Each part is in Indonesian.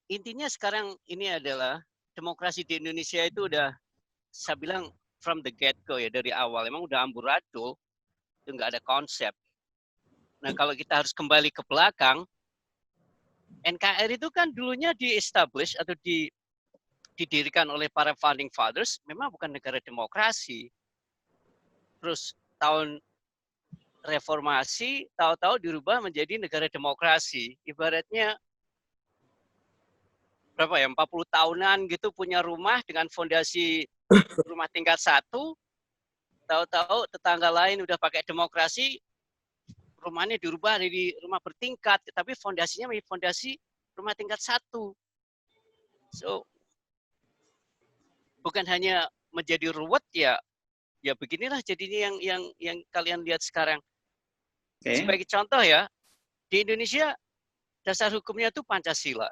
intinya sekarang ini adalah demokrasi di Indonesia itu udah, saya bilang from the get go ya, dari awal emang udah amburadul, itu nggak ada konsep. Nah kalau kita harus kembali ke belakang, NKRI itu kan dulunya di-establish atau didirikan oleh para founding fathers, memang bukan negara demokrasi. Terus tahun reformasi, tahu-tahu dirubah menjadi negara demokrasi. Ibaratnya berapa ya, 40 tahunan gitu punya rumah dengan fondasi rumah tingkat 1, tahu-tahu tetangga lain udah pakai demokrasi, rumahnya dirubah dari rumah bertingkat, tapi fondasinya masih fondasi rumah tingkat 1. So, bukan hanya menjadi ruwet ya, ya beginilah jadinya yang kalian lihat sekarang. Sebagai contoh ya, di Indonesia dasar hukumnya itu Pancasila.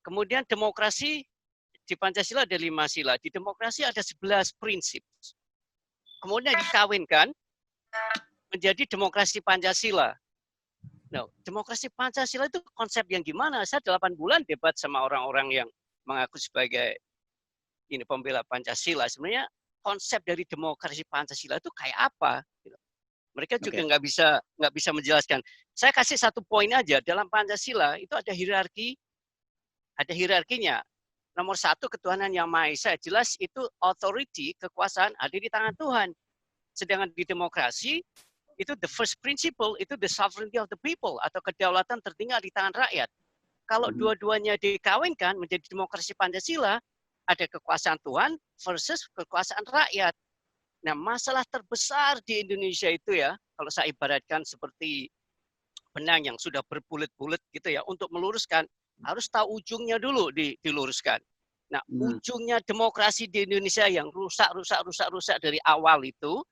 Kemudian demokrasi, di Pancasila ada 5 sila, di demokrasi ada 11 prinsip. Kemudian dikawinkan menjadi demokrasi Pancasila. Nah, demokrasi Pancasila itu konsep yang gimana? Saya 8 bulan debat sama orang-orang yang mengaku sebagai ini pembela Pancasila. Sebenarnya konsep dari demokrasi Pancasila itu kayak apa? Mereka juga nggak bisa menjelaskan. Saya kasih satu poin aja, dalam Pancasila itu ada hierarkinya. Nomor 1, ketuhanan yang Maha Esa. Jelas itu authority, kekuasaan ada di tangan Tuhan. Sedangkan di demokrasi, itu the first principle, itu the sovereignty of the people, atau kedaulatan tertinggal di tangan rakyat. Kalau dua-duanya dikawinkan menjadi demokrasi Pancasila, ada kekuasaan Tuhan versus kekuasaan rakyat. Nah, masalah terbesar di Indonesia itu ya, kalau saya ibaratkan seperti benang yang sudah berbulet-bulet gitu ya, untuk meluruskan, harus tahu ujungnya dulu diluruskan. Nah, ujungnya demokrasi di Indonesia yang rusak dari awal itu,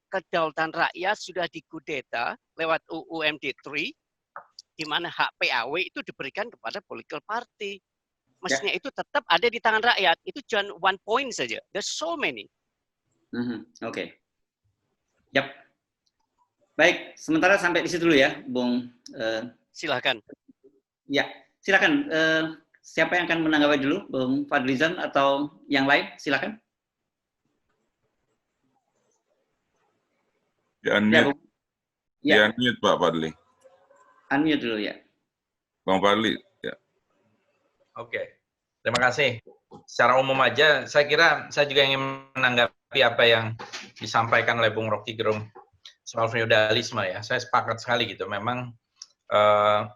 kedaulatan rakyat sudah dikudeta lewat UU MD 3, di mana hak PAW itu diberikan kepada political party. Mestinya itu tetap ada di tangan rakyat. Itu cuma one point saja. There's so many. Oke. Yap. Baik, sementara sampai di situ dulu ya, Bung. Silahkan. Ya, silakan. Siapa yang akan menanggapi dulu, Bung Fadlizon atau yang lain? Silakan. Di-unmute. Ya, di-unmute Pak Fadli. Unmute dulu ya. Bang Fadli. Ya. Oke, terima kasih. Secara umum aja, saya kira saya juga ingin menanggapi apa yang disampaikan oleh Bung Rocky Gerung soal feudalisme ya. Saya sepakat sekali gitu. Memang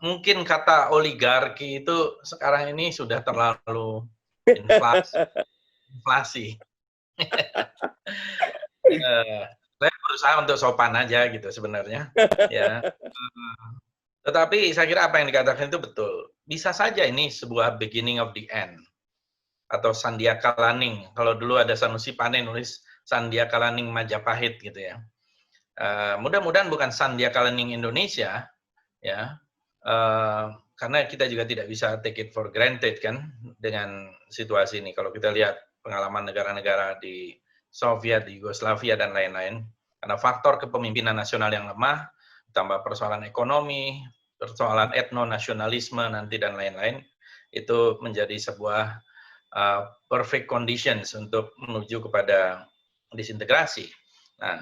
mungkin kata oligarki itu sekarang ini sudah terlalu inflasi. Saya berusaha untuk sopan aja gitu sebenarnya. Ya. Tetapi saya kira apa yang dikatakan itu betul. Bisa saja ini sebuah beginning of the end. Atau Sandiaka Laning. Kalau dulu ada Sanusi Pane nulis Sandiaka Laning Majapahit gitu ya. Mudah-mudahan bukan Sandiaka Laning Indonesia, ya. Karena kita juga tidak bisa take it for granted kan dengan situasi ini. Kalau kita lihat pengalaman negara-negara di Soviet, di Yugoslavia dan lain-lain, karena faktor kepemimpinan nasional yang lemah, tambah persoalan ekonomi, persoalan etno-nasionalisme nanti dan lain-lain, itu menjadi sebuah perfect conditions untuk menuju kepada disintegrasi. Nah,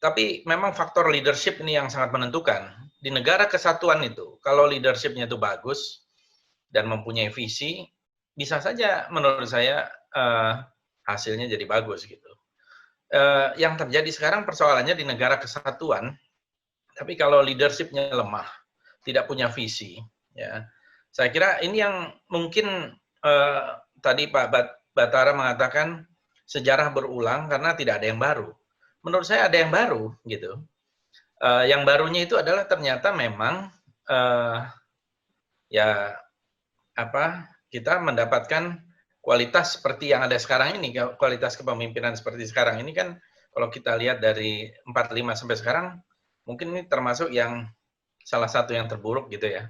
tapi memang faktor leadership ini yang sangat menentukan. Di negara kesatuan itu, kalau leadershipnya itu bagus dan mempunyai visi, bisa saja menurut saya hasilnya jadi bagus gitu. Yang terjadi sekarang persoalannya di negara kesatuan, tapi kalau leadershipnya lemah, tidak punya visi, ya. Saya kira ini yang mungkin tadi Pak Batara mengatakan sejarah berulang karena tidak ada yang baru. Menurut saya ada yang baru gitu. Yang barunya itu adalah ternyata memang ya apa kita mendapatkan kualitas seperti yang ada sekarang ini, kualitas kepemimpinan seperti sekarang ini kan kalau kita lihat dari 45 sampai sekarang mungkin ini termasuk yang salah satu yang terburuk gitu ya.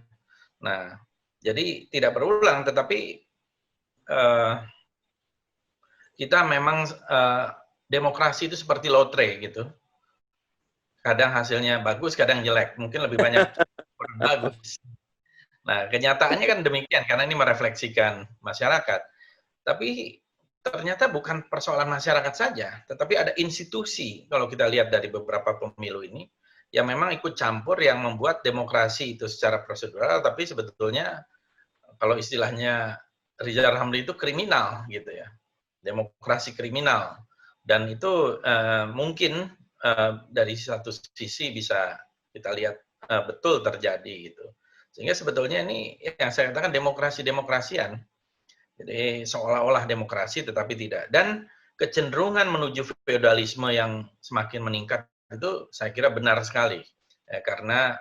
Nah, jadi tidak berulang tetapi kita memang demokrasi itu seperti lotre gitu. Kadang hasilnya bagus, kadang jelek. Mungkin lebih banyak bagus. Nah, kenyataannya kan demikian, karena ini merefleksikan masyarakat. Tapi ternyata bukan persoalan masyarakat saja, tetapi ada institusi, kalau kita lihat dari beberapa pemilu ini, yang memang ikut campur yang membuat demokrasi itu secara prosedural, tapi sebetulnya kalau istilahnya Rizal Ramli itu kriminal gitu ya, demokrasi kriminal, dan itu mungkin dari satu sisi bisa kita lihat betul terjadi gitu, sehingga sebetulnya ini yang saya katakan demokrasi-demokrasian, jadi seolah-olah demokrasi tetapi tidak, dan kecenderungan menuju feodalisme yang semakin meningkat itu saya kira benar sekali, karena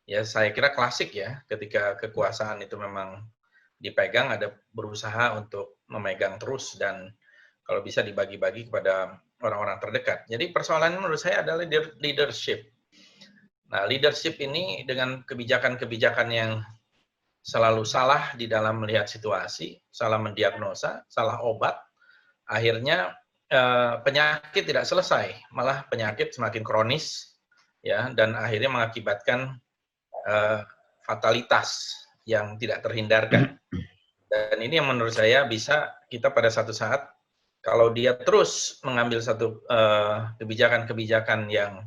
ya saya kira klasik ya, ketika kekuasaan itu memang dipegang, ada berusaha untuk memegang terus dan kalau bisa dibagi-bagi kepada orang-orang terdekat. Jadi persoalannya menurut saya adalah leadership. Nah, leadership ini dengan kebijakan-kebijakan yang selalu salah di dalam melihat situasi, salah mendiagnosa, salah obat, akhirnya penyakit tidak selesai, malah penyakit semakin kronis, ya, dan akhirnya mengakibatkan fatalitas yang tidak terhindarkan. Dan ini yang menurut saya bisa kita pada satu saat, kalau dia terus mengambil satu kebijakan-kebijakan yang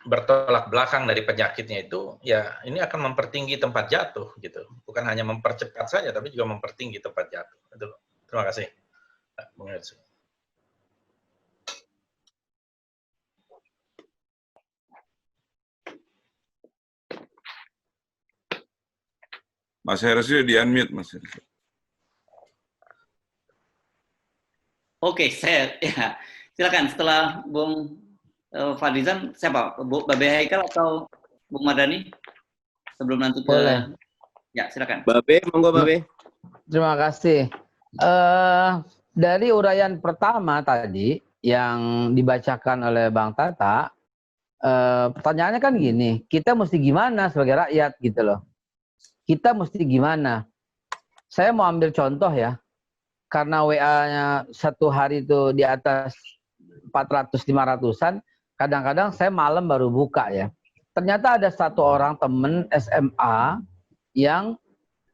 bertolak belakang dari penyakitnya itu, ya ini akan mempertinggi tempat jatuh gitu. Bukan hanya mempercepat saja, tapi juga mempertinggi tempat jatuh. Itu. Terima kasih. Mas Hersio di-unmute, Mas Hersio. Oke, saya ya silakan setelah Bung Fadlizon, siapa? Babe Haikal atau Bung Mardhani? Sebelum nanti ke... Boleh. Ya, silakan. Babe, monggo Babe. Terima kasih. Dari uraian pertama tadi yang dibacakan oleh Bang Tata, pertanyaannya kan gini, kita mesti gimana sebagai rakyat gitu loh. Kita mesti gimana? Saya mau ambil contoh ya, karena WA-nya satu hari itu di atas 400-500-an, kadang-kadang saya malam baru buka ya. Ternyata ada satu orang temen SMA yang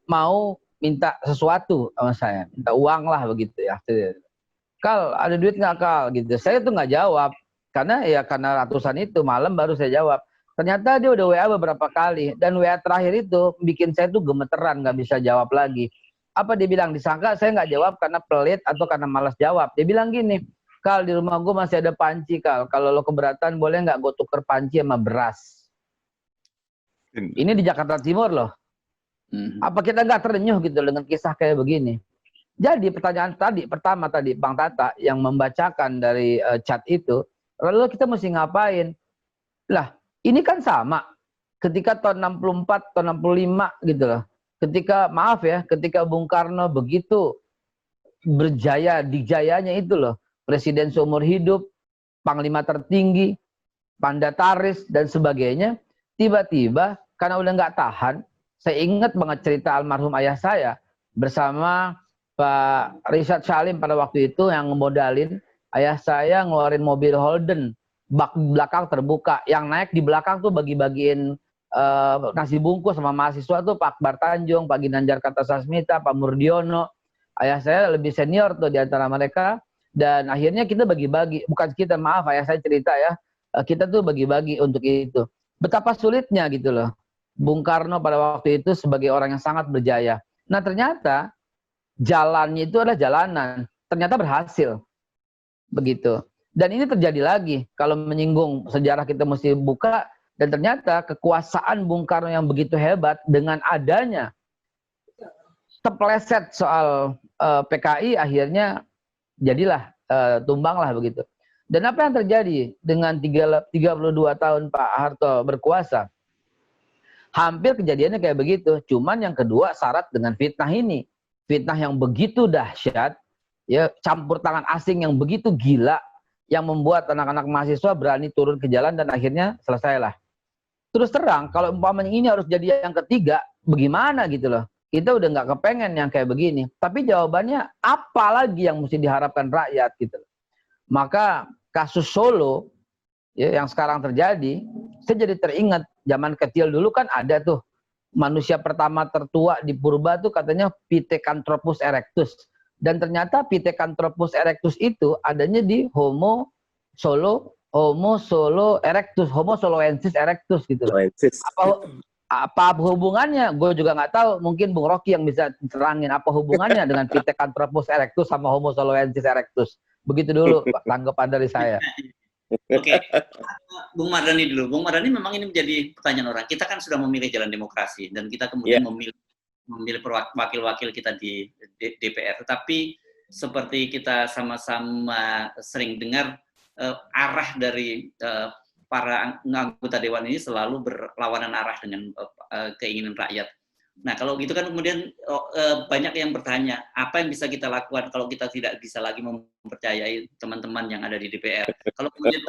mau minta sesuatu sama saya, minta uang lah begitu ya. Kal, ada duit nggak Kal? Gitu. Saya tuh nggak jawab, karena ratusan itu malam baru saya jawab. Ternyata dia udah WA beberapa kali, dan WA terakhir itu bikin saya tuh gemeteran, nggak bisa jawab lagi. Apa dia bilang? Disangka saya nggak jawab karena pelit atau karena malas jawab. Dia bilang gini, Kal, di rumah gue masih ada panci, Kal. Kalau lo keberatan boleh nggak gue tuker panci sama beras? Ini di Jakarta Timur loh. Apa kita nggak terenyuh gitu dengan kisah kayak begini? Jadi pertanyaan pertama tadi Bang Tata yang membacakan dari chat itu, lalu kita mesti ngapain? Lah, ini kan sama. Ketika tahun 64, tahun 65 gitu loh. Ketika, maaf ya, ketika Bung Karno begitu berjaya, dijayanya itu loh. Presiden seumur hidup, panglima tertinggi, mandataris, dan sebagainya. Tiba-tiba, karena udah nggak tahan, saya ingat banget cerita almarhum ayah saya bersama Pak Richard Salim pada waktu itu yang ngemodalin ayah saya ngeluarin mobil Holden, bak belakang terbuka, yang naik di belakang tuh bagi-bagiin nasi bungkus sama mahasiswa tuh Pak Akbar Tanjung, Pak Ginanjar Kartasasmita, Pak Murdiono. Ayah saya lebih senior tuh di antara mereka, dan akhirnya kita bagi-bagi, bukan kita, maaf ayah saya cerita ya, kita tuh bagi-bagi untuk itu. Betapa sulitnya gitu loh Bung Karno pada waktu itu sebagai orang yang sangat berjaya. Nah ternyata jalannya itu adalah jalanan, ternyata berhasil begitu. Dan ini terjadi lagi kalau menyinggung sejarah, kita mesti buka. Dan ternyata kekuasaan Bung Karno yang begitu hebat, dengan adanya terpeleset soal PKI, akhirnya jadilah tumbanglah begitu. Dan apa yang terjadi dengan 32 tahun Pak Harto berkuasa? Hampir kejadiannya kayak begitu. Cuman yang kedua syarat dengan fitnah ini. Fitnah yang begitu dahsyat, ya, campur tangan asing yang begitu gila, yang membuat anak-anak mahasiswa berani turun ke jalan, dan akhirnya selesailah. Terus terang, kalau umpamanya ini harus jadi yang ketiga, bagaimana gitu loh. Kita udah nggak kepengen yang kayak begini. Tapi jawabannya, apa lagi yang mesti diharapkan rakyat gitu loh. Maka kasus Solo ya, yang sekarang terjadi, saya jadi teringat zaman kecil dulu kan ada tuh manusia pertama tertua di purba tuh katanya Pithecanthropus erectus. Dan ternyata Pithecanthropus erectus itu adanya di Homo solo erectus, Homo soloensis erectus gitu loh. Apa hubungannya? Gue juga nggak tahu. Mungkin Bung Rocky yang bisa terangin apa hubungannya dengan Pithecanthropus erectus sama Homo soloensis erectus. Begitu dulu tanggapan dari saya. Oke, Bung Mardhani dulu. Bung Mardhani, memang ini menjadi pertanyaan orang. Kita kan sudah memilih jalan demokrasi dan kita kemudian memilih wakil-wakil kita di DPR. Tetapi seperti kita sama-sama sering dengar, arah dari para anggota dewan ini selalu berlawanan arah dengan keinginan rakyat. Nah, kalau gitu kan kemudian banyak yang bertanya, apa yang bisa kita lakukan kalau kita tidak bisa lagi mempercayai teman-teman yang ada di DPR? Kalau kemudian,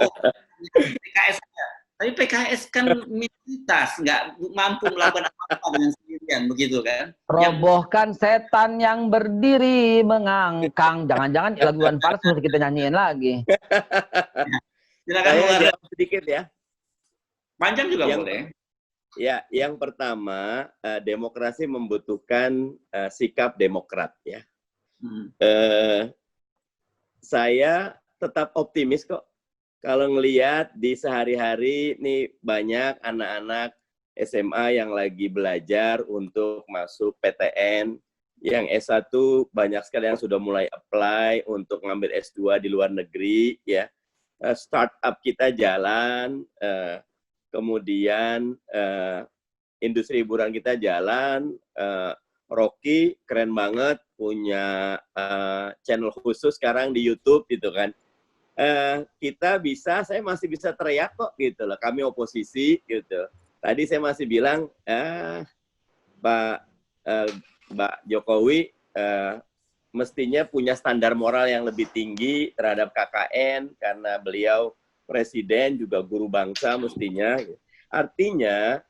PKS saja. Tapi PKS kan minoritas, nggak mampu melakukan apa-apa dengan sendirian, begitu kan? Robohkan setan yang berdiri mengangkang. Jangan-jangan lagu Iwan Fals mesti kita nyanyiin lagi. Silakan Saya jawab sedikit ya. Panjang juga boleh. Ya, yang pertama, demokrasi membutuhkan sikap demokrat ya. Saya tetap optimis kok. Kalau ngelihat di sehari-hari nih banyak anak-anak SMA yang lagi belajar untuk masuk PTN, yang S1 banyak sekali yang sudah mulai apply untuk ngambil S2 di luar negeri ya. Startup kita jalan, kemudian industri hiburan kita jalan. Rocky keren banget punya channel khusus sekarang di YouTube gitu kan. Kita bisa, saya masih bisa teriak kok gitu loh. Kami oposisi gitu. Tadi saya masih bilang, Mbak Jokowi mestinya punya standar moral yang lebih tinggi terhadap KKN karena beliau presiden juga guru bangsa mestinya. Artinya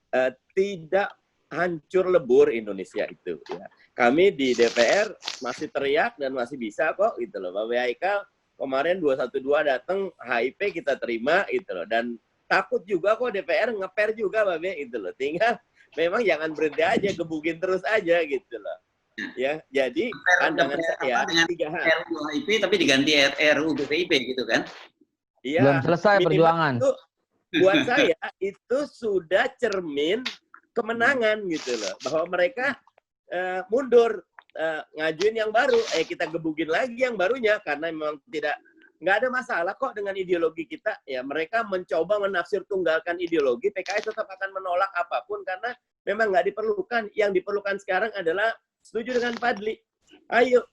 tidak hancur lebur Indonesia itu. Ya. Kami di DPR masih teriak dan masih bisa kok gitu loh. Bapak Haikal kemarin 212 datang, HIP kita terima gitu loh. Dan takut juga kok DPR ngeper juga Bapak gitu loh. Tinggal memang jangan berhenti aja, gebugin terus aja gitu loh. Ya, jadi pandangan saya dengan 3 hal. RUU HIP tapi diganti RUU BPIP gitu kan? Iya. Belum selesai perjuangan. Itu, buat saya itu sudah cermin kemenangan gitu loh. Bahwa mereka mundur, ngajuin yang baru, kita gebugin lagi yang barunya karena memang nggak ada masalah kok dengan ideologi kita. Ya, mereka mencoba menafsir tunggalkan ideologi, PKS tetap akan menolak apapun karena memang nggak diperlukan. Yang diperlukan sekarang adalah setuju dengan Fadli. Ayo,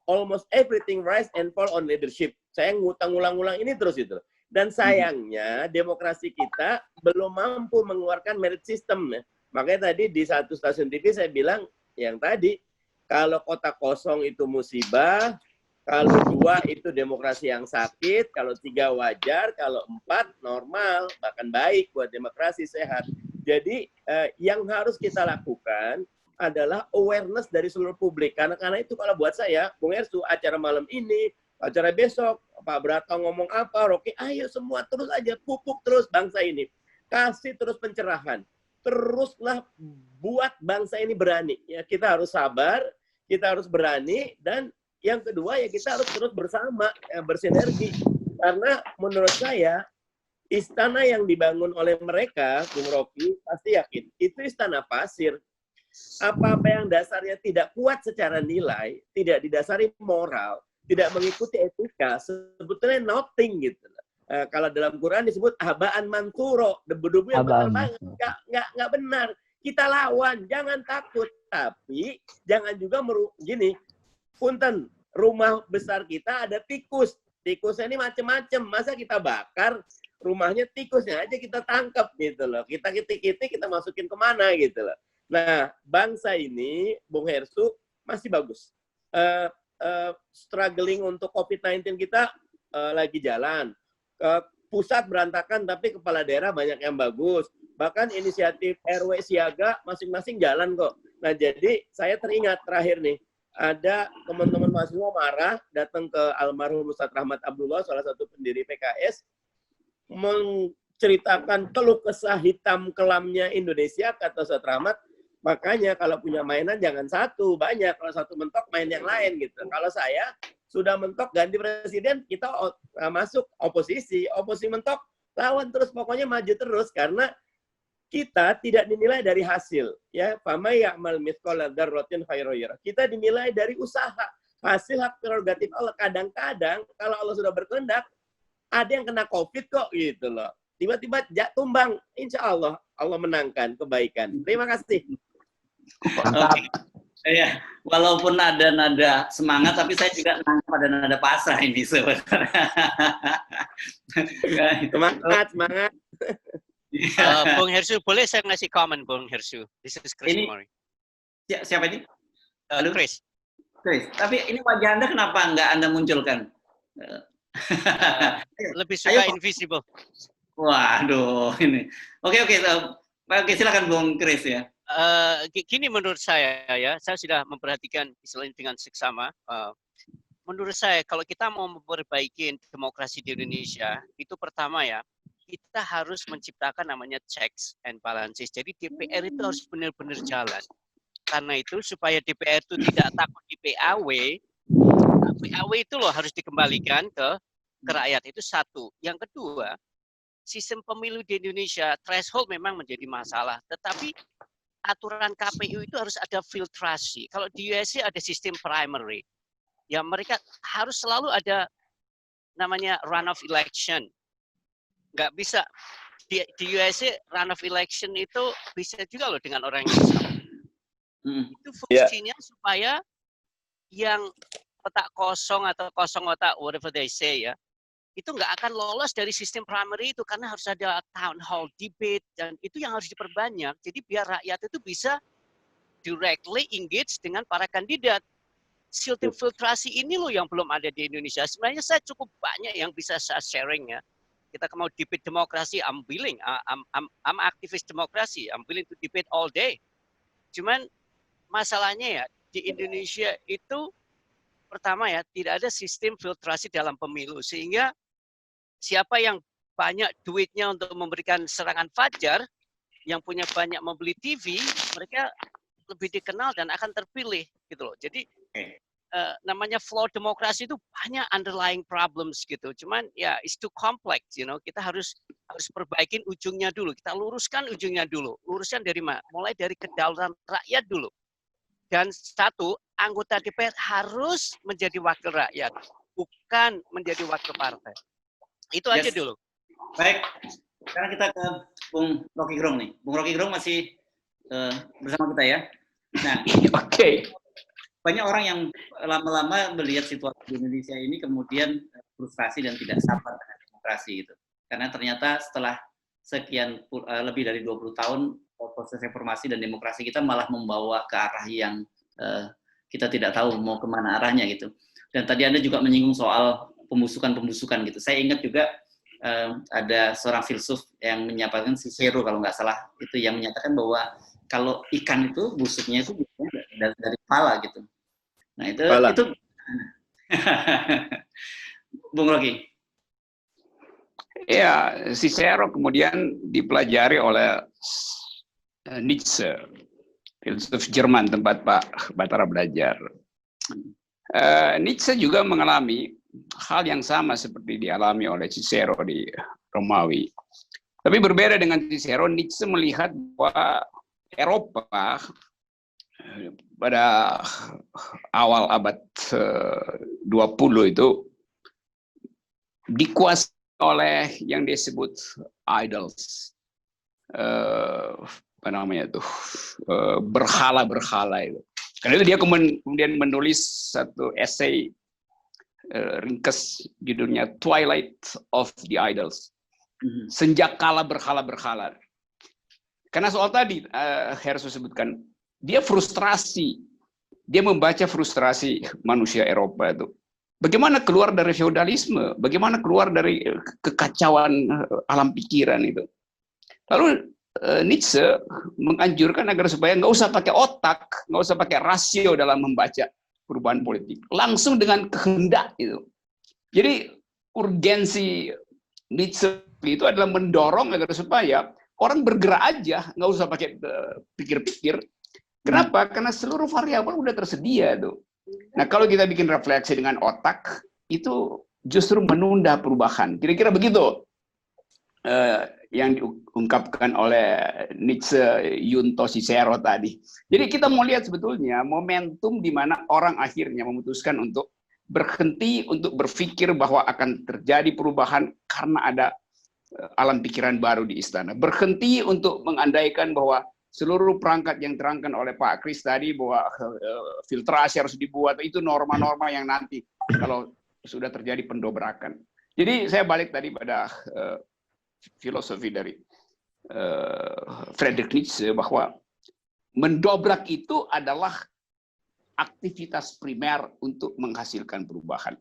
almost everything rise and fall on leadership. Saya ngutang ulang-ulang ini terus itu. Dan sayangnya demokrasi kita belum mampu mengeluarkan merit system. Ya. Makanya tadi di satu stasiun TV saya bilang yang tadi, kalau kota kosong itu musibah, kalau 2 itu demokrasi yang sakit, kalau 3 wajar, kalau 4 normal, bahkan baik buat demokrasi sehat. Jadi yang harus kita lakukan adalah awareness dari seluruh publik. Karena itu kalau buat saya, Bung Ersu, acara malam ini, acara besok, Pak Brata ngomong apa, Rocky, ayo semua terus aja, pupuk terus bangsa ini. Kasih terus pencerahan. Teruslah buat bangsa ini berani. Ya, kita harus sabar, kita harus berani, dan yang kedua ya kita harus terus bersama, bersinergi. Karena menurut saya, istana yang dibangun oleh mereka, Bung Rocky, pasti yakin, itu istana pasir. Apa-apa yang dasarnya tidak kuat secara nilai, tidak didasari moral, tidak mengikuti etika, sebetulnya nothing gitu. Kalau dalam Quran disebut habaan manturo, debu-debu yang benar, nggak benar. Kita lawan, jangan takut, tapi jangan juga gini. Punten, rumah besar kita ada tikus, tikusnya ini macam-macam. Masa kita bakar rumahnya, tikusnya aja kita tangkap gitu loh. Kita kitik-kitik, kita masukin kemana gitu loh. Nah, bangsa ini, Bung Hersu, masih bagus. Struggling untuk COVID-19 kita lagi jalan. Pusat berantakan, tapi kepala daerah banyak yang bagus. Bahkan inisiatif RW siaga masing-masing jalan kok. Nah, jadi saya teringat terakhir nih, ada teman-teman mahasiswa marah, datang ke almarhum Ustadz Rahmat Abdullah, salah satu pendiri PKS. menceritakan keluh kesah hitam kelamnya Indonesia, kata Ustaz Rahmat. Makanya kalau punya mainan jangan satu, banyak. Kalau satu mentok main yang lain gitu. Kalau saya sudah mentok ganti presiden, kita masuk oposisi mentok lawan terus, pokoknya maju terus karena kita tidak dinilai dari hasil, ya. Fama ya'mal mithqala dzarratin khairan yarah. Kita dinilai dari usaha, hasil hak prerogatif Allah. Kadang-kadang kalau Allah sudah berkehendak, ada yang kena COVID kok gitu loh. Tiba-tiba tumbang, insya Allah Allah menangkan kebaikan. Terima kasih. Mantap. Ya, walaupun ada nada semangat, tapi saya juga nangkap ada nada pasrah ini sebenarnya. Semangat. Bung Hersu, boleh saya ngasih komen, Bung Hersu? This is Chris Mori. Siapa ini? Halo? Chris. Tapi ini wajah Anda kenapa nggak Anda munculkan? Lebih suka invisible. Waduh, ini. Oke, silakan Bung Chris ya. Gini menurut saya ya, saya sudah memperhatikan istilahnya dengan seksama. Menurut saya kalau kita mau memperbaiki demokrasi di Indonesia, itu pertama ya, kita harus menciptakan namanya checks and balances. Jadi DPR itu harus benar-benar jalan. Karena itu supaya DPR itu tidak takut di PAW itu loh harus dikembalikan ke rakyat. Itu satu. Yang kedua, sistem pemilu di Indonesia threshold memang menjadi masalah, tetapi aturan KPU itu harus ada filtrasi. Kalau di USA ada sistem primary, ya mereka harus selalu ada namanya runoff election. Nggak bisa di USA runoff election itu bisa juga loh dengan orang yang sama. Itu fungsinya supaya yang otak kosong atau kosong otak whatever they say ya, itu nggak akan lolos dari sistem primary itu karena harus ada town hall debate dan itu yang harus diperbanyak. Jadi biar rakyat itu bisa directly engage dengan para kandidat. Sistem filtrasi ini loh yang belum ada di Indonesia. Sebenarnya saya cukup banyak yang bisa saya sharing ya. Kita mau debate demokrasi, I'm willing. I'm aktivis demokrasi. I'm willing to debate all day. Cuman masalahnya ya di Indonesia itu pertama ya tidak ada sistem filtrasi dalam pemilu sehingga siapa yang banyak duitnya untuk memberikan serangan fajar, yang punya banyak membeli TV, mereka lebih dikenal dan akan terpilih gitu loh. Jadi namanya flow demokrasi itu banyak underlying problems gitu. Cuman ya it's too complex, you know. Kita harus perbaikin ujungnya dulu. Kita luruskan ujungnya dulu. Luruskan dari mana? Mulai dari kedaulatan rakyat dulu. Dan satu, anggota DPR harus menjadi wakil rakyat, bukan menjadi wakil partai. Itu aja dulu. Baik, sekarang kita ke Bung Rocky Gerung nih. Bung Rocky Gerung masih bersama kita ya. Nah, Oke. Banyak orang yang lama-lama melihat situasi di Indonesia ini kemudian frustrasi dan tidak sabar dengan demokrasi gitu. Karena ternyata setelah sekian lebih dari 20 tahun proses reformasi dan demokrasi kita malah membawa ke arah yang kita tidak tahu mau kemana arahnya gitu. Dan tadi Anda juga menyinggung soal pembusukan gitu. Saya ingat juga ada seorang filsuf yang menyatakan, Cicero kalau nggak salah, itu yang menyatakan bahwa kalau ikan itu busuknya itu dari kepala gitu. Nah itu Bung Rocky. Ya, Cicero kemudian dipelajari oleh Nietzsche, filsuf Jerman tempat Pak Batara belajar. Nietzsche juga mengalami hal yang sama seperti dialami oleh Cicero di Romawi. Tapi berbeda dengan Cicero, Nietzsche melihat bahwa Eropa pada awal abad 20 itu dikuasai oleh yang disebut idols. Apa namanya itu? Berhala-berhala itu. Karena itu dia kemudian menulis satu esai ringkas judulnya Twilight of the Idols. Senjakala berhala-berhala. Karena soal tadi Hersu sebutkan, dia frustrasi. Dia membaca frustrasi manusia Eropa itu. Bagaimana keluar dari feodalisme? Bagaimana keluar dari kekacauan alam pikiran itu? Lalu Nietzsche menganjurkan agar supaya nggak usah pakai otak, nggak usah pakai rasio dalam membaca perubahan politik, langsung dengan kehendak itu. Jadi urgensi Nietzsche itu adalah mendorong agar supaya orang bergerak aja, nggak usah pakai pikir-pikir. Kenapa? Karena seluruh variabel udah tersedia tuh. Nah, kalau kita bikin refleksi dengan otak, itu justru menunda perubahan. Kira-kira begitu yang diungkapkan oleh Nietzsche, Junto, Cicero tadi. Jadi kita mau lihat sebetulnya momentum di mana orang akhirnya memutuskan untuk berhenti untuk berpikir bahwa akan terjadi perubahan karena ada alam pikiran baru di istana. Berhenti untuk mengandaikan bahwa seluruh perangkat yang terangkan oleh Pak Kris tadi bahwa filtrasi harus dibuat, itu norma-norma yang nanti kalau sudah terjadi pendobrakan. Jadi saya balik tadi pada filosofi dari Friedrich Nietzsche bahwa mendobrak itu adalah aktivitas primer untuk menghasilkan perubahan.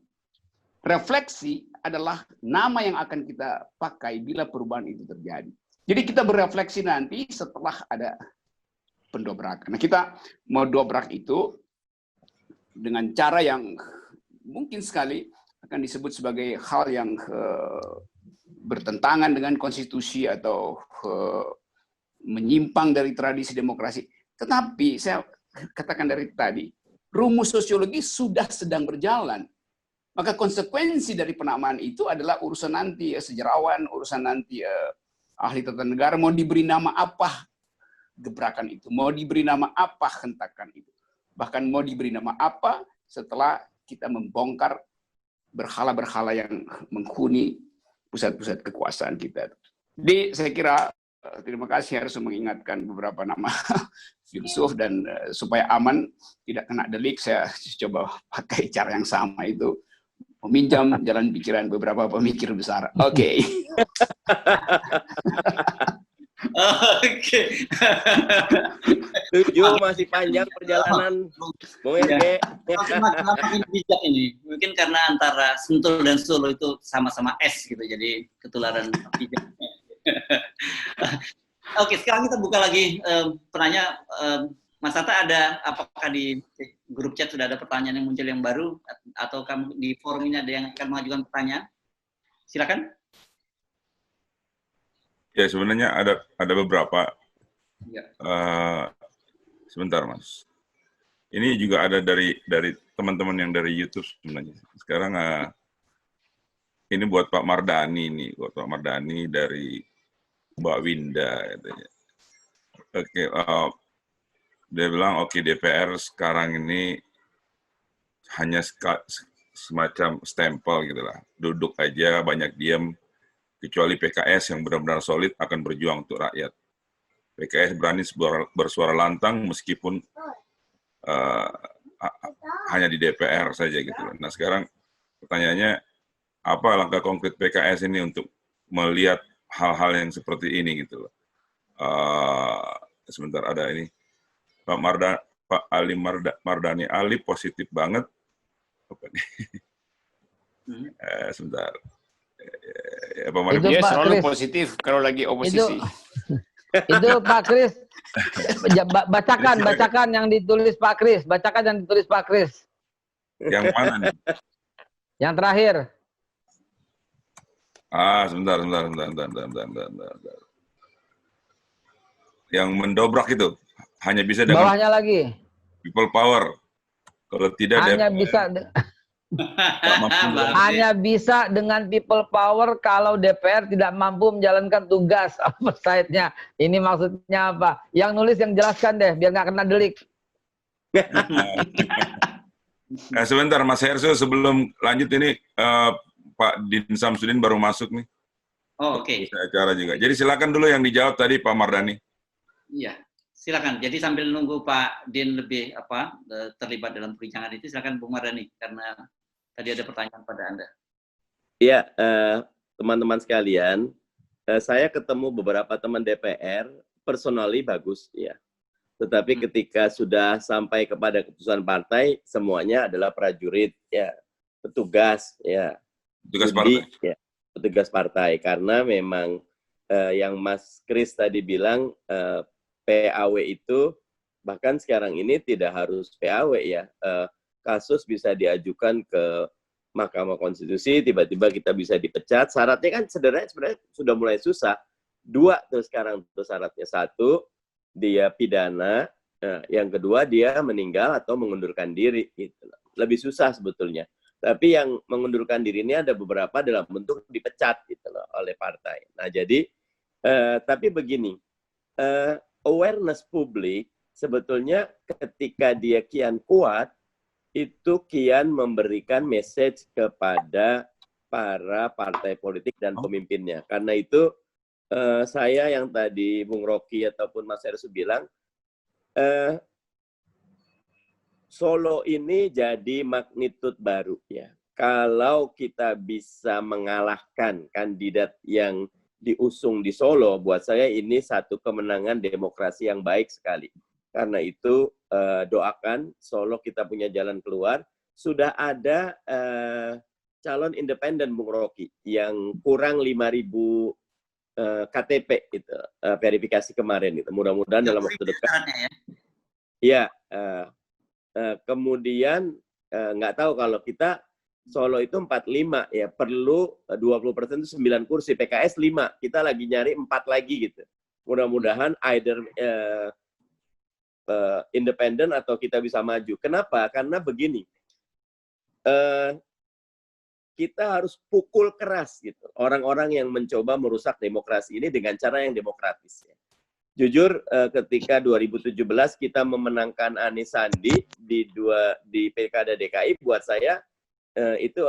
Refleksi adalah nama yang akan kita pakai bila perubahan itu terjadi. Jadi kita berefleksi nanti setelah ada pendobrakan. Nah, kita mau dobrak itu dengan cara yang mungkin sekali akan disebut sebagai hal yang bertentangan dengan konstitusi atau menyimpang dari tradisi demokrasi. Tetapi saya katakan dari tadi, rumus sosiologi sudah sedang berjalan. Maka konsekuensi dari penamaan itu adalah urusan nanti sejarawan, urusan nanti ahli tata negara, mau diberi nama apa gebrakan itu, mau diberi nama apa hentakan itu, bahkan mau diberi nama apa setelah kita membongkar berhala-berhala yang menghuni pusat-pusat kekuasaan kita. Jadi saya kira terima kasih harus mengingatkan beberapa nama filsuf dan supaya aman tidak kena delik, saya coba pakai cara yang sama itu, meminjam jalan pikiran beberapa pemikir besar. Oke. Oke. Tujuh masih panjang perjalanan. Makin bijak ini. Mungkin karena antara Sentul dan Solo itu sama-sama S gitu, jadi ketularan bijak. Oke, sekarang kita buka lagi penanya. Mas Tata, ada apakah di grup chat sudah ada pertanyaan yang muncul yang baru, atau kamu di forum ini ada yang akan mengajukan pertanyaan? Silakan. Ya, sebenarnya ada beberapa. Ya. Sebentar, Mas. Ini juga ada dari teman-teman yang dari YouTube sebenarnya. Sekarang ini buat Pak Mardani nih, buat Pak Mardani dari Mbak Winda katanya. Oke, dia bilang oke, DPR sekarang ini hanya semacam stempel gitu lah. Duduk aja, banyak diam, kecuali PKS yang benar-benar solid akan berjuang untuk rakyat. PKS berani bersuara lantang meskipun hanya di DPR saja gitu. Nah sekarang pertanyaannya, apa langkah konkret PKS ini untuk melihat hal-hal yang seperti ini gitu loh. Sebentar, ada ini Pak Ali Mardani Ali positif banget. Apa nih? Sebentar. Dia selalu positif kalau lagi oposisi. Itu Pak Kris. Bacakan yang ditulis Pak Kris. Bacakan yang ditulis Pak Kris. Yang mana nih? Yang terakhir. Sebentar. Yang mendobrak itu hanya bisa dengan bawahnya lagi people power. Kalau tidak hanya bisa dengan people power kalau DPR tidak mampu menjalankan tugas. Apa slide-nya? Ini maksudnya apa? Yang nulis yang jelaskan deh, biar nggak kena delik. Nah, sebentar Mas Herso, sebelum lanjut ini Pak Din Samsudin baru masuk nih. Oh, oke. Acara juga. Jadi silakan dulu yang dijawab tadi Pak Mardani. Iya, silakan. Jadi sambil nunggu Pak Din lebih terlibat dalam perbincangan itu, silakan Bung Mardani, karena tadi ada pertanyaan pada Anda. Iya, teman-teman sekalian, saya ketemu beberapa teman DPR, personally bagus, ya. Tetapi ketika sudah sampai kepada keputusan partai, semuanya adalah prajurit, ya, petugas, ya. Petugas partai. Ya, petugas partai. Karena memang yang Mas Kris tadi bilang, PAW itu bahkan sekarang ini tidak harus PAW ya, kasus bisa diajukan ke Mahkamah Konstitusi, tiba-tiba kita bisa dipecat. Syaratnya kan sebenarnya sudah mulai susah. 2 tuh sekarang tuh syaratnya. 1, dia pidana. Yang kedua, dia meninggal atau mengundurkan diri. Gitu. Lebih susah sebetulnya. Tapi yang mengundurkan diri ini ada beberapa dalam bentuk dipecat gitu loh, oleh partai. Nah jadi, tapi begini, awareness publik sebetulnya ketika dia kian kuat, itu kian memberikan message kepada para partai politik dan pemimpinnya. Karena itu saya yang tadi Bung Rocky ataupun Mas Ersu bilang, Solo ini jadi magnitude baru ya. Kalau kita bisa mengalahkan kandidat yang diusung di Solo, buat saya ini satu kemenangan demokrasi yang baik sekali. Karena itu doakan Solo kita punya jalan keluar. Sudah ada calon independen Bung Rocky yang kurang 5.000 KTP itu verifikasi kemarin itu. Mudah-mudahan dalam waktu dekat. Ya. Kemudian nggak tahu kalau kita Solo itu 45 ya, perlu 20% itu 9 kursi, PKS 5, kita lagi nyari 4 lagi gitu. Mudah-mudahan either independen atau kita bisa maju. Kenapa? Karena begini, kita harus pukul keras gitu orang-orang yang mencoba merusak demokrasi ini dengan cara yang demokratis ya. Jujur, ketika 2017 kita memenangkan Anies Sandi di Pilkada DKI, buat saya itu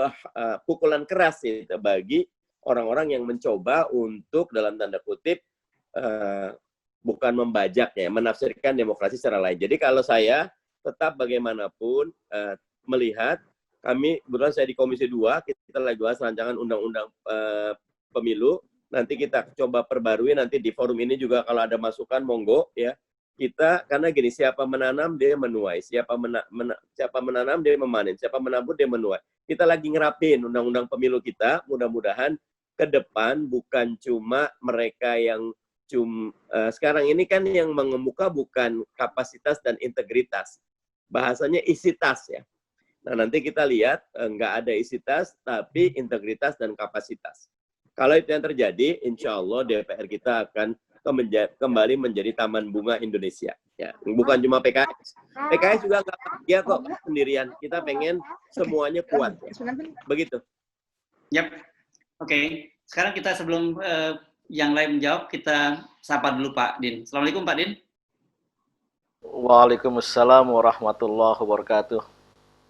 pukulan keras ya, bagi orang-orang yang mencoba untuk dalam tanda kutip bukan membajak ya, menafsirkan demokrasi secara lain. Jadi kalau saya tetap bagaimanapun melihat, kami kebetulan saya di Komisi 2, kita lagi bahas rancangan undang-undang pemilu. Nanti kita coba perbarui, nanti di forum ini juga kalau ada masukan monggo ya. Kita karena gini, siapa menanam dia menuai, siapa menanam dia memanen, siapa menabur dia menuai. Kita lagi ngerapin undang-undang pemilu kita, mudah-mudahan ke depan bukan cuma mereka yang sekarang ini kan yang mengemuka bukan kapasitas dan integritas. Bahasanya isitas ya. Nah, nanti kita lihat nggak ada isitas tapi integritas dan kapasitas. Kalau itu yang terjadi, insya Allah DPR kita akan kembali menjadi taman bunga Indonesia. Ya, bukan cuma PKS. PKS juga nggak bahagia kok sendirian. Kita pengen semuanya kuat. Ya. Begitu. Yap. Oke. Sekarang kita sebelum yang lain menjawab, kita sapa dulu Pak Din. Assalamualaikum Pak Din. Waalaikumsalam warahmatullahi wabarakatuh.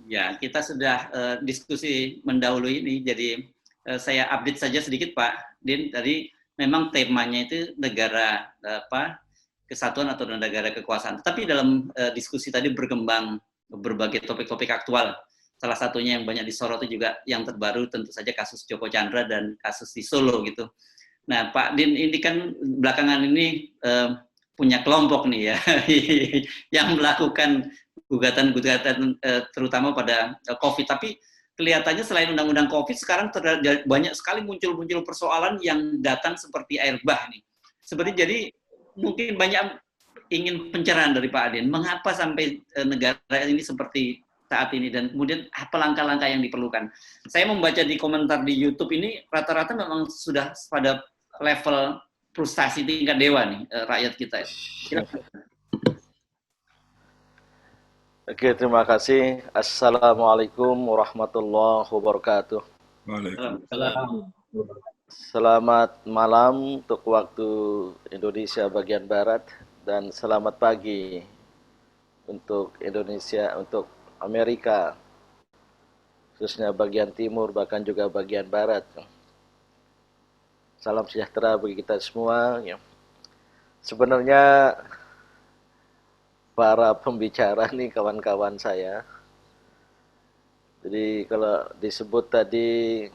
Ya, kita sudah diskusi mendahului ini, jadi saya update saja sedikit Pak Din. Tadi memang temanya itu negara kesatuan atau negara kekuasaan. Tapi dalam diskusi tadi berkembang berbagai topik-topik aktual. Salah satunya yang banyak disoroti juga yang terbaru tentu saja kasus Joko Chandra dan kasus di Solo gitu. Nah Pak Din ini kan belakangan ini punya kelompok nih ya yang melakukan gugatan-gugatan terutama pada COVID. Tapi kelihatannya selain undang-undang COVID, sekarang banyak sekali muncul persoalan yang datang seperti air bah nih. Seperti jadi mungkin banyak ingin pencerahan dari Pak Adin. Mengapa sampai negara ini seperti saat ini dan kemudian apa langkah-langkah yang diperlukan? Saya membaca di komentar di YouTube ini rata-rata memang sudah pada level frustasi tingkat dewa nih rakyat kita. Oke, terima kasih. Assalamualaikum warahmatullahi wabarakatuh. Waalaikumsalam. Selamat malam untuk waktu Indonesia bagian Barat dan selamat pagi untuk Indonesia, untuk Amerika, khususnya bagian timur, bahkan juga bagian barat. Salam sejahtera bagi kita semua. Sebenarnya para pembicara nih kawan-kawan saya. Jadi kalau disebut tadi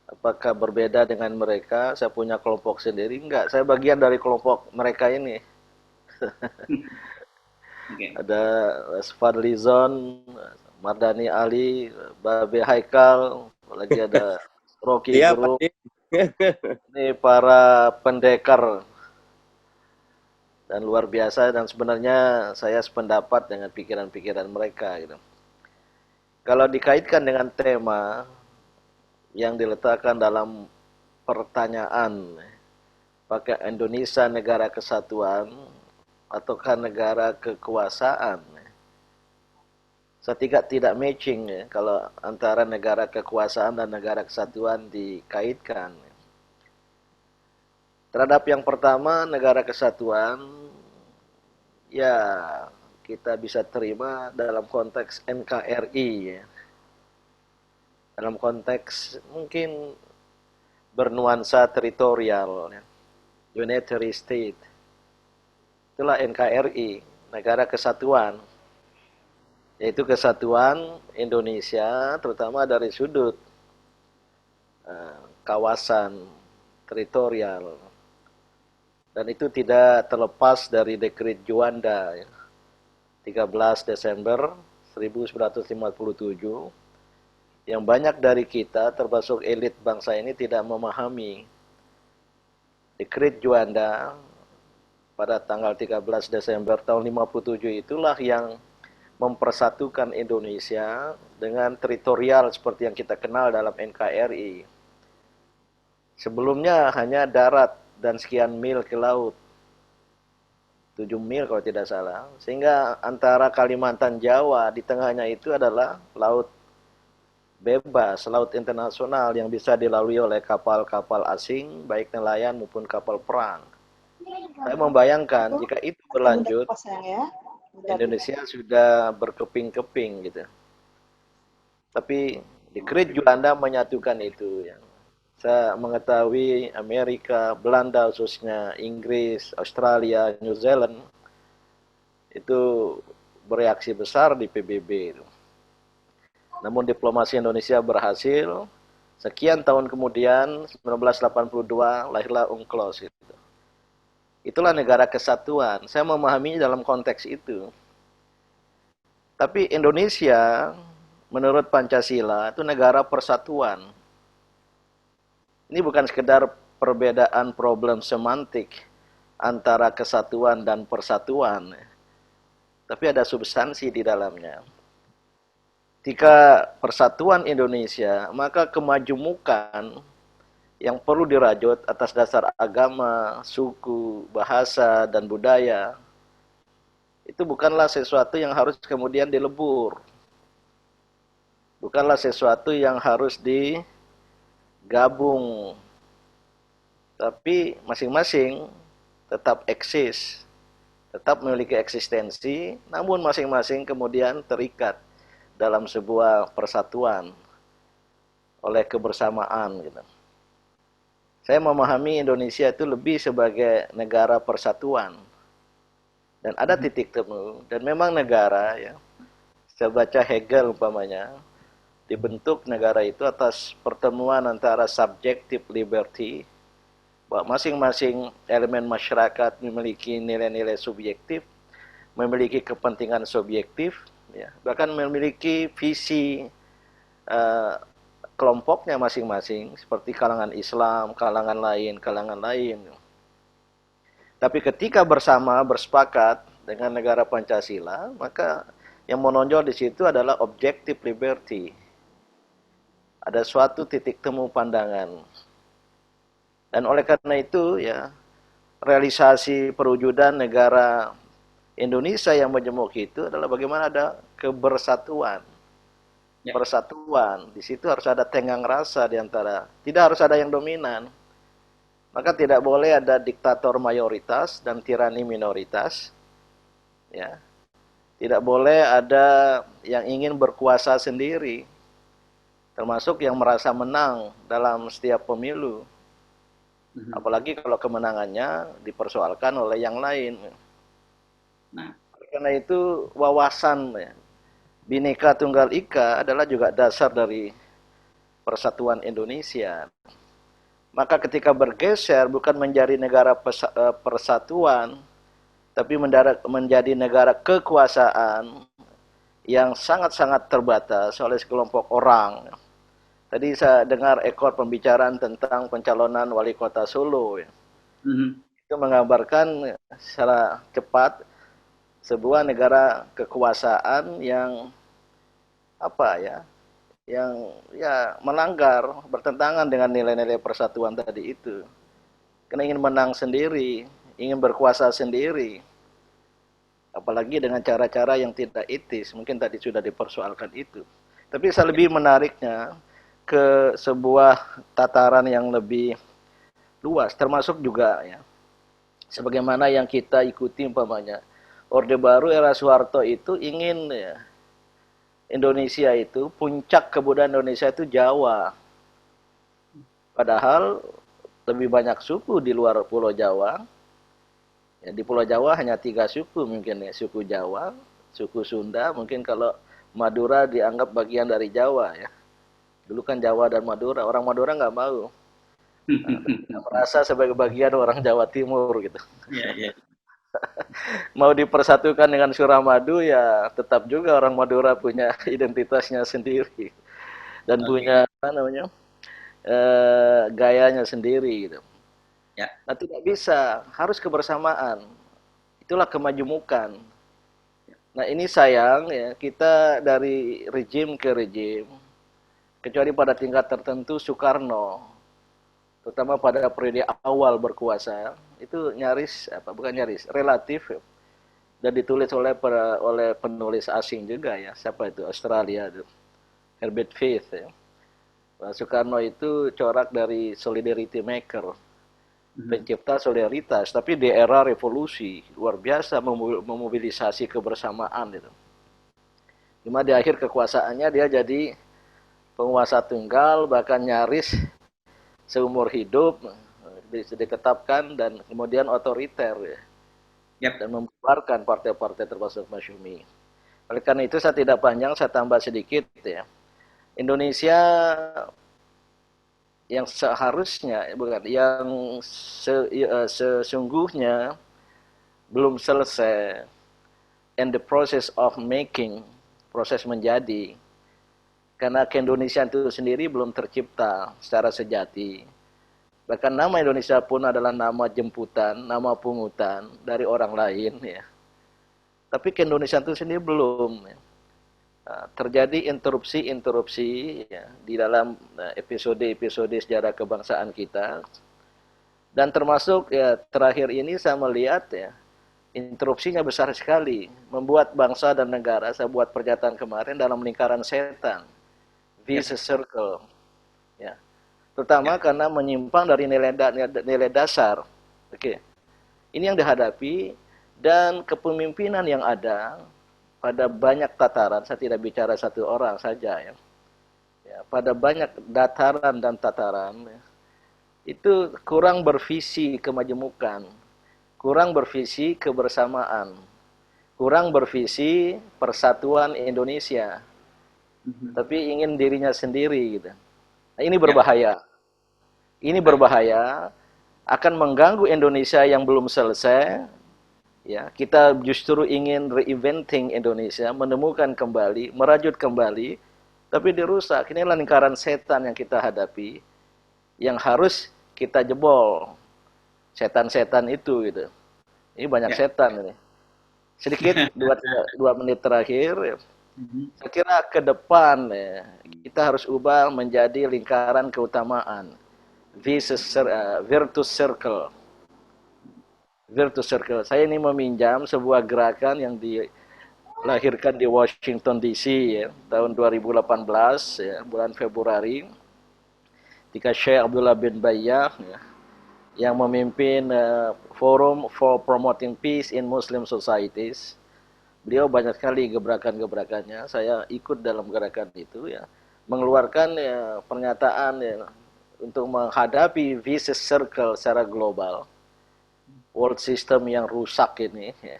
apakah berbeda dengan mereka, saya punya kelompok sendiri, enggak, saya bagian dari kelompok mereka ini. Okay. Ada Fadlizon, Mardani Ali, Babe Haikal, lagi ada Rocky Guru. Ini para pendekar dan luar biasa, dan sebenarnya saya sependapat dengan pikiran-pikiran mereka gitu. Kalau dikaitkan dengan tema yang diletakkan dalam pertanyaan, apakah Indonesia negara kesatuan ataukah negara kekuasaan? Saya tidak matching ya, kalau antara negara kekuasaan dan negara kesatuan dikaitkan. Terhadap yang pertama, negara kesatuan, ya kita bisa terima dalam konteks NKRI ya. Dalam konteks mungkin bernuansa teritorial ya. Unitary State. Itulah NKRI, negara kesatuan. Yaitu kesatuan Indonesia terutama dari sudut kawasan teritorial. Dan itu tidak terlepas dari Dekret Juanda ya. 13 Desember 1957 yang banyak dari kita termasuk elit bangsa ini tidak memahami. Dekret Juanda pada tanggal 13 Desember tahun 57 itulah yang mempersatukan Indonesia dengan teritorial seperti yang kita kenal dalam NKRI. Sebelumnya hanya darat dan sekian mil ke laut. 7 mil kalau tidak salah. Sehingga antara Kalimantan Jawa di tengahnya itu adalah laut bebas, laut internasional yang bisa dilalui oleh kapal-kapal asing, baik nelayan maupun kapal perang. Saya membayangkan jika itu berlanjut, Indonesia sudah berkeping-keping gitu. Tapi Dekret Juanda menyatukan itu. Ya. Saya mengetahui Amerika, Belanda khususnya, Inggris, Australia, New Zealand itu bereaksi besar di PBB itu. Namun diplomasi Indonesia berhasil. Sekian tahun kemudian, 1982, lahirlah UNCLOS. Gitu. Itulah negara kesatuan. Saya memahami dalam konteks itu. Tapi Indonesia, menurut Pancasila, itu negara persatuan. Ini bukan sekedar perbedaan problem semantik antara kesatuan dan persatuan. Tapi ada substansi di dalamnya. Jika persatuan Indonesia, maka kemajemukan yang perlu dirajut atas dasar agama, suku, bahasa, dan budaya, itu bukanlah sesuatu yang harus kemudian dilebur. Bukanlah sesuatu yang harus digabung. Tapi masing-masing tetap eksis, tetap memiliki eksistensi, namun masing-masing kemudian terikat dalam sebuah persatuan oleh kebersamaan gitu. Saya memahami Indonesia itu lebih sebagai negara persatuan. Dan ada titik temu dan memang negara ya. Saya baca Hegel umpamanya, dibentuk negara itu atas pertemuan antara subjective liberty, bahwa masing-masing elemen masyarakat memiliki nilai-nilai subjektif, memiliki kepentingan subjektif, ya, bahkan memiliki visi kelompoknya masing-masing, seperti kalangan Islam, kalangan lain. Tapi ketika bersama bersepakat dengan negara Pancasila, maka yang menonjol di situ adalah objective liberty. Ada suatu titik temu pandangan. Dan oleh karena itu, ya, realisasi perwujudan negara Indonesia yang majemuk itu adalah bagaimana ada kebersatuan. Ya. Persatuan. Di situ harus ada tenggang rasa di antara. Tidak harus ada yang dominan. Maka tidak boleh ada diktator mayoritas dan tirani minoritas. Ya. Tidak boleh ada yang ingin berkuasa sendiri. Termasuk yang merasa menang dalam setiap pemilu. Apalagi kalau kemenangannya dipersoalkan oleh yang lain. Nah, karena itu wawasan ya, Bhinneka Tunggal Ika adalah juga dasar dari persatuan Indonesia. Maka ketika bergeser bukan menjadi negara persatuan, tapi menjadi negara kekuasaan yang sangat-sangat terbatas oleh sekelompok orang. Tadi saya dengar ekor pembicaraan tentang pencalonan wali kota Solo. Ya. Itu menggambarkan secara cepat sebuah negara kekuasaan yang apa ya, yang ya melanggar, bertentangan dengan nilai-nilai persatuan tadi itu. Karena ingin menang sendiri, ingin berkuasa sendiri, apalagi dengan cara-cara yang tidak etis. Mungkin tadi sudah dipersoalkan itu. Tapi saya lebih menariknya ke sebuah tataran yang lebih luas, termasuk juga ya, sebagaimana yang kita ikuti umpamanya. Orde Baru era Soeharto itu ingin ya, Indonesia itu, puncak kebudayaan Indonesia itu Jawa. Padahal lebih banyak suku di luar Pulau Jawa. Ya, di Pulau Jawa hanya 3 suku mungkin ya, suku Jawa, suku Sunda, mungkin kalau Madura dianggap bagian dari Jawa ya. Dulu kan Jawa dan Madura, orang Madura nggak mau. Nah, merasa sebagai bagian orang Jawa Timur gitu. Iya. Mau dipersatukan dengan Suramadu ya tetap juga orang Madura punya identitasnya sendiri dan punya apa namanya gayanya sendiri gitu. Ya. Nah tidak bisa, harus kebersamaan. Itulah kemajemukan. Nah ini sayang ya, kita dari rejim ke rejim, kecuali pada tingkat tertentu Soekarno, terutama pada periode awal berkuasa, itu nyaris bukan nyaris, relatif dan ditulis oleh penulis asing juga ya, siapa itu, Australia itu, Herbert Faith ya. Soekarno itu corak dari solidarity maker, pencipta solidaritas, tapi di era revolusi luar biasa memobilisasi kebersamaan itu. Cuma di akhir kekuasaannya dia jadi penguasa tunggal, bahkan nyaris seumur hidup ditetapkan dan kemudian otoriter ya. Yep. Dan membubarkan partai-partai termasuk Masyumi. Oleh karena itu saya tidak panjang, saya tambah sedikit ya. Indonesia yang seharusnya yang sesungguhnya belum selesai and the process of making, proses menjadi, karena keindonesiaan itu sendiri belum tercipta secara sejati. Bahkan nama Indonesia pun adalah nama jemputan, nama pungutan dari orang lain ya. Tapi keindonesiaan itu sendiri belum ya. Terjadi interupsi ya, di dalam episode-episode sejarah kebangsaan kita, dan termasuk ya terakhir ini saya melihat ya interupsinya besar sekali, membuat bangsa dan negara, saya buat pernyataan kemarin, dalam lingkaran setan, vicious circle ya, terutama karena menyimpang dari nilai dasar. Oke, ini yang dihadapi, dan kepemimpinan yang ada pada banyak tataran, saya tidak bicara satu orang saja ya, pada banyak dataran dan tataran ya, itu kurang bervisi kemajemukan, kurang bervisi kebersamaan, kurang bervisi persatuan Indonesia, tapi ingin dirinya sendiri gitu. Nah, ini berbahaya. Ini berbahaya, akan mengganggu Indonesia yang belum selesai. Ya, kita justru ingin reinventing Indonesia, menemukan kembali, merajut kembali, tapi dirusak. Inilah lingkaran setan yang kita hadapi, yang harus kita jebol. Setan-setan itu gitu. Ini banyak setan ini. Sedikit 2 menit terakhir. Saya kira ke depan ya, kita harus ubah menjadi lingkaran keutamaan, virtus circle. Virtus Circle. Saya ini meminjam sebuah gerakan yang dilahirkan di Washington DC ya, tahun 2018 ya, bulan Februari, ketika Syekh Abdullah bin Bayyah ya, yang memimpin Forum for Promoting Peace in Muslim Societies. Beliau banyak sekali gebrakan-gebrakannya. Saya ikut dalam gerakan itu ya, mengeluarkan ya, pernyataan ya, untuk menghadapi vicious circle secara global. World system yang rusak ini ya,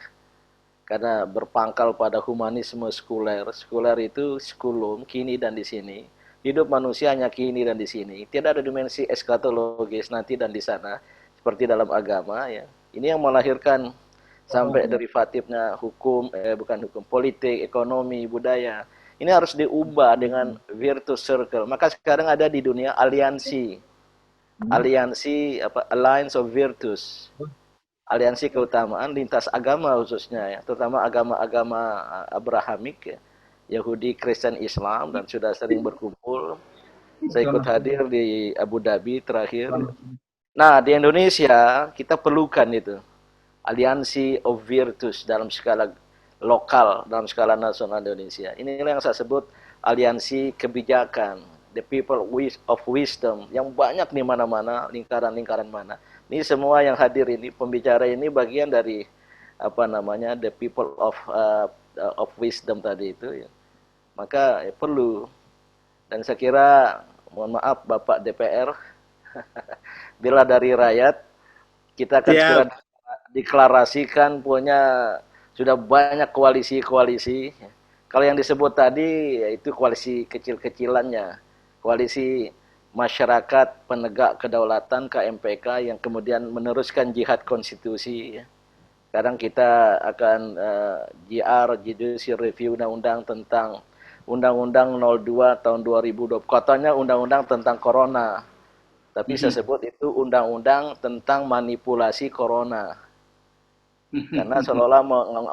karena berpangkal pada humanisme sekuler. Sekuler itu sekulum, kini dan di sini. Hidup manusia hanya kini dan di sini. Tidak ada dimensi eskatologis nanti dan di sana, seperti dalam agama ya. Ini yang melahirkan sampai derivatifnya hukum, bukan hukum, politik, ekonomi, budaya. Ini harus diubah dengan virtus circle. Maka sekarang ada di dunia aliansi alliance of virtus. Aliansi keutamaan lintas agama khususnya ya, terutama agama-agama Abrahamik ya, Yahudi, Kristen, Islam, dan sudah sering berkumpul. Saya ikut hadir di Abu Dhabi terakhir. Nah, di Indonesia kita perlukan itu. Aliansi of Virtus dalam skala lokal, dalam skala nasional Indonesia. Inilah yang saya sebut aliansi kebijakan, the people of wisdom, yang banyak di mana-mana, lingkaran-lingkaran mana. Ini semua yang hadir ini, pembicara ini bagian dari apa namanya, the people of wisdom tadi itu. Ya. Maka perlu. Dan saya kira, mohon maaf Bapak DPR, bila dari rakyat, kita akan segera deklarasikan punya sudah banyak koalisi-koalisi. Kalau yang disebut tadi, yaitu koalisi kecil-kecilannya. Koalisi masyarakat penegak kedaulatan, KMPK, yang kemudian meneruskan jihad konstitusi. Sekarang kita akan judicial review undang-undang tentang Undang-Undang 02 tahun 2020. Katanya undang-undang tentang corona. Tapi saya sebut itu undang-undang tentang manipulasi corona. Karena seolah-olah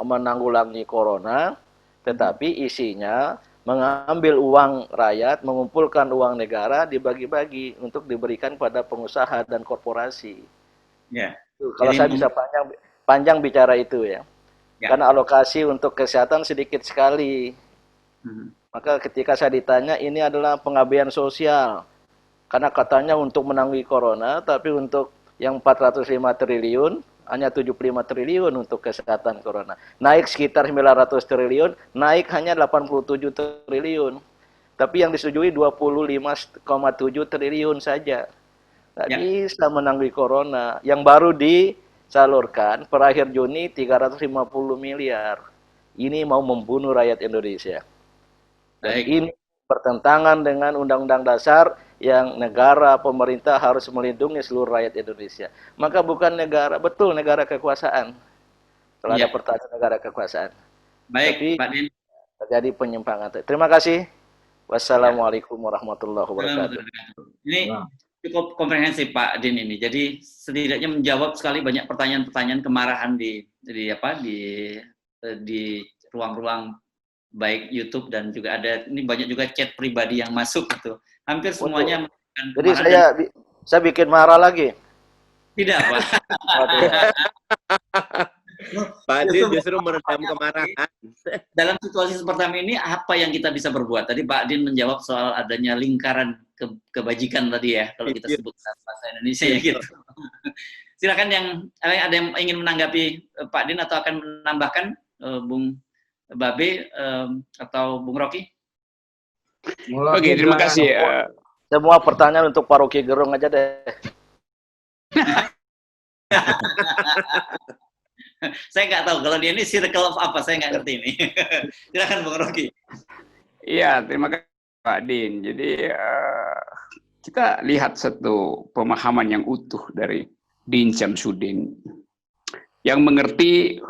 menanggulangi corona, tetapi isinya mengambil uang rakyat, mengumpulkan uang negara, dibagi-bagi untuk diberikan pada pengusaha dan korporasi. Ya. Kalau saya bisa panjang bicara itu ya. Karena alokasi untuk kesehatan sedikit sekali. Maka ketika saya ditanya, ini adalah pengabdian sosial. Karena katanya untuk menanggulangi corona, tapi untuk yang 405 triliun, hanya 75 triliun untuk kesehatan corona. Naik sekitar 900 triliun, naik hanya 87 triliun. Tapi yang disetujui 25,7 triliun saja. Tidak bisa menanggulangi corona. Yang baru disalurkan per akhir Juni 350 miliar. Ini mau membunuh rakyat Indonesia. Dan ini bertentangan dengan Undang-Undang Dasar yang negara, pemerintah harus melindungi seluruh rakyat Indonesia. Maka bukan negara, betul negara kekuasaan. Kalau ada pertanyaan negara kekuasaan. Baik, tapi Pak Din. terjadi penyimpangan. Terima kasih. Wassalamualaikum warahmatullahi wabarakatuh. Ini cukup komprehensif Pak Din ini. Jadi setidaknya menjawab sekali banyak pertanyaan-pertanyaan kemarahan di ruang-ruang baik YouTube dan juga ada ini banyak juga chat pribadi yang masuk gitu. Hampir semuanya. Jadi saya bikin marah lagi. Tidak, Pak. Pak Din justru meredam kemarahan. Dalam situasi seperti ini apa yang kita bisa berbuat? Tadi Pak Din menjawab soal adanya lingkaran kebajikan tadi ya, kalau kita sebut bahasa Indonesia ya gitu. Silakan yang ada yang ingin menanggapi Pak Din atau akan menambahkan Bung Babe atau Bung Rocky? Oke, terima kasih. Semua pertanyaan untuk Pak Rocky Gerung aja deh. Saya nggak tahu kalau dia ini circle of apa, saya nggak ngerti ini. Silakan Bung Rocky. Iya, terima kasih Pak Din. Jadi kita lihat satu pemahaman yang utuh dari Din Syamsuddin yang mengerti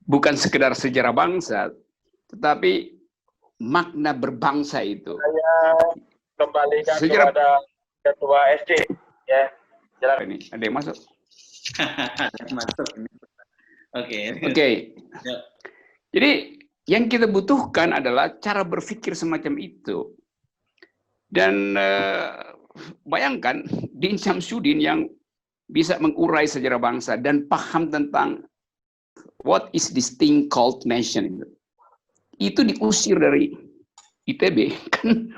bukan sekedar sejarah bangsa, tetapi makna berbangsa itu. Saya kembalikan kepada Ketua SD, ya. Silakan. Ini ada yang masuk. Masuk. Oke. Jadi yang kita butuhkan adalah cara berpikir semacam itu. Dan bayangkan Din Syamsuddin yang bisa mengurai sejarah bangsa dan paham tentang what is this thing called nation itu diusir dari ITB kan.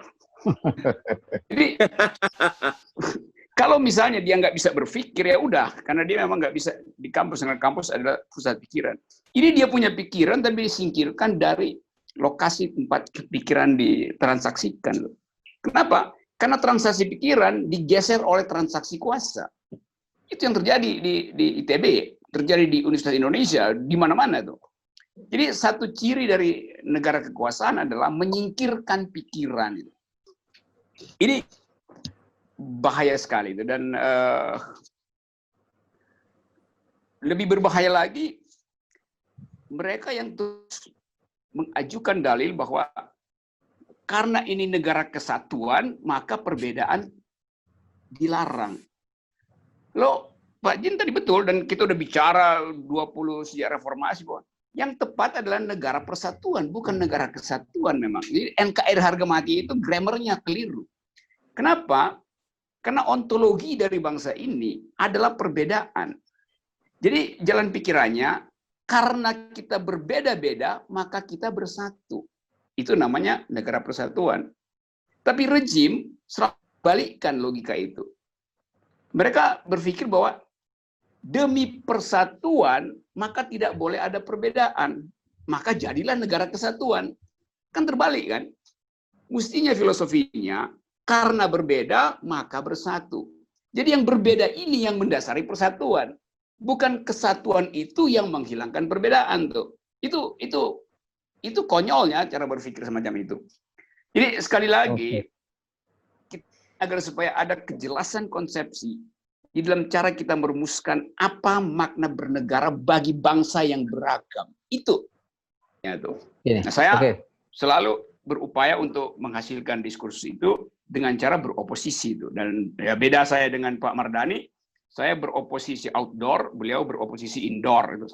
Jadi kalau misalnya dia nggak bisa berpikir ya udah, karena dia memang nggak bisa di kampus, karena kampus adalah pusat pikiran. Ini dia punya pikiran tapi disingkirkan dari lokasi tempat pikiran ditransaksikan. Kenapa? Karena transaksi pikiran digeser oleh transaksi kuasa. Itu yang terjadi di ITB, terjadi di Universitas Indonesia, di mana-mana tuh. Jadi satu ciri dari negara kekuasaan adalah menyingkirkan pikiran. Ini bahaya sekali itu, dan lebih berbahaya lagi mereka yang terus mengajukan dalil bahwa karena ini negara kesatuan maka perbedaan dilarang. Loh, Pak Jin tadi betul, dan kita udah bicara 20 sejak reformasi bahwa Yang tepat adalah negara persatuan, bukan negara kesatuan memang. Jadi NKRI harga mati itu grammarnya keliru. Kenapa? Karena ontologi dari bangsa ini adalah perbedaan. Jadi jalan pikirannya, karena kita berbeda-beda, maka kita bersatu. Itu namanya negara persatuan. Tapi rejim selalu balikkan logika itu. Mereka berpikir bahwa demi persatuan, maka tidak boleh ada perbedaan. Maka jadilah negara kesatuan. Kan terbalik kan? Mestinya filosofinya, karena berbeda, maka bersatu. Jadi yang berbeda ini yang mendasari persatuan. Bukan kesatuan itu yang menghilangkan perbedaan tuh. Itu konyolnya cara berpikir semacam itu. Jadi sekali lagi, agar supaya ada kejelasan konsepsi di dalam cara kita merumuskan apa makna bernegara bagi bangsa yang beragam. Itu. Ya, tuh. Nah, saya selalu berupaya untuk menghasilkan diskursus itu dengan cara beroposisi itu. Dan ya beda saya dengan Pak Mardhani, saya beroposisi outdoor, beliau beroposisi indoor itu.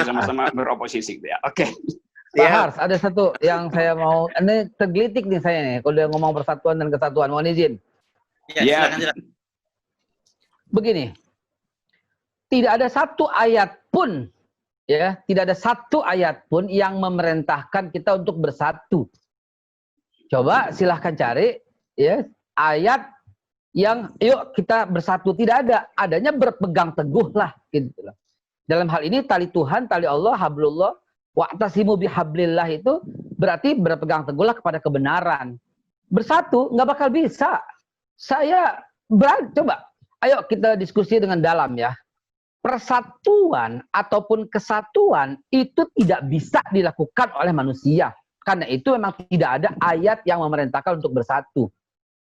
Sama-sama beroposisi gitu ya. Oke. Pak Hars, ada satu yang saya mau, ini tergelitik nih saya nih, kalau dia ngomong persatuan dan kesatuan, mohon izin. Ya, silakan. Begini, tidak ada satu ayat pun, ya, tidak ada satu ayat pun yang memerintahkan kita untuk bersatu. Coba silahkan cari, ya, ayat yang, yuk kita bersatu, tidak ada. Adanya berpegang teguh lah, gitu. Dalam hal ini tali Tuhan, tali Allah, hablullah, wa'tasimu bihablillah itu berarti berpegang teguhlah kepada kebenaran. Bersatu nggak bakal bisa. Saya coba, ayo kita diskusi dengan dalam ya. Persatuan ataupun kesatuan itu tidak bisa dilakukan oleh manusia. Karena itu memang tidak ada ayat yang memerintahkan untuk bersatu.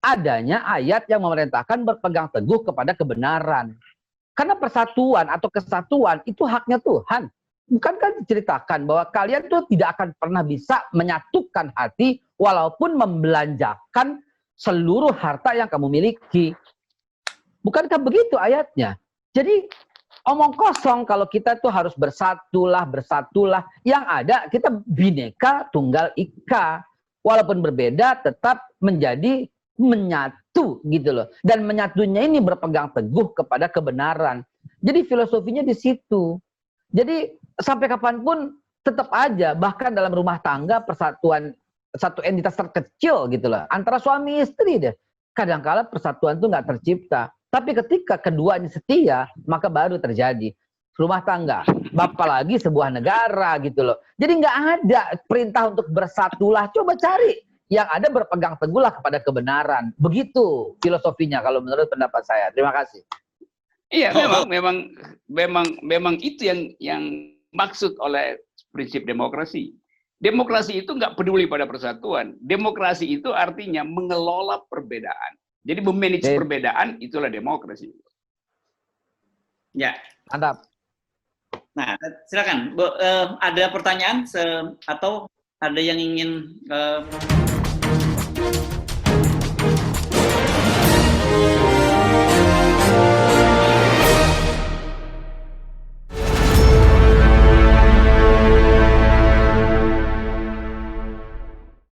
Adanya ayat yang memerintahkan berpegang teguh kepada kebenaran. Karena persatuan atau kesatuan itu haknya Tuhan. Bukankah diceritakan bahwa kalian tuh tidak akan pernah bisa menyatukan hati walaupun membelanjakan seluruh harta yang kamu miliki. Bukankah begitu ayatnya? Jadi omong kosong kalau kita tuh harus bersatulah. Yang ada kita bineka tunggal ika. Walaupun berbeda tetap menjadi menyatu gitu loh. Dan menyatunya ini berpegang teguh kepada kebenaran. Jadi filosofinya di situ. Jadi sampai kapanpun tetap aja, bahkan dalam rumah tangga persatuan satu entitas terkecil gitu loh, antara suami istri deh. Kadang-kala persatuan itu nggak tercipta. Tapi ketika keduanya setia, maka baru terjadi rumah tangga. Apalagi sebuah negara gitu loh. Jadi nggak ada perintah untuk bersatulah. Coba cari yang ada berpegang teguhlah kepada kebenaran. Begitu filosofinya kalau menurut pendapat saya. Terima kasih. Iya, memang itu yang maksud oleh prinsip demokrasi. Demokrasi itu nggak peduli pada persatuan. Demokrasi itu artinya mengelola perbedaan. Jadi memanage perbedaan itulah demokrasi. Ya, mantap. Nah, silakan. Ada pertanyaan atau ada yang ingin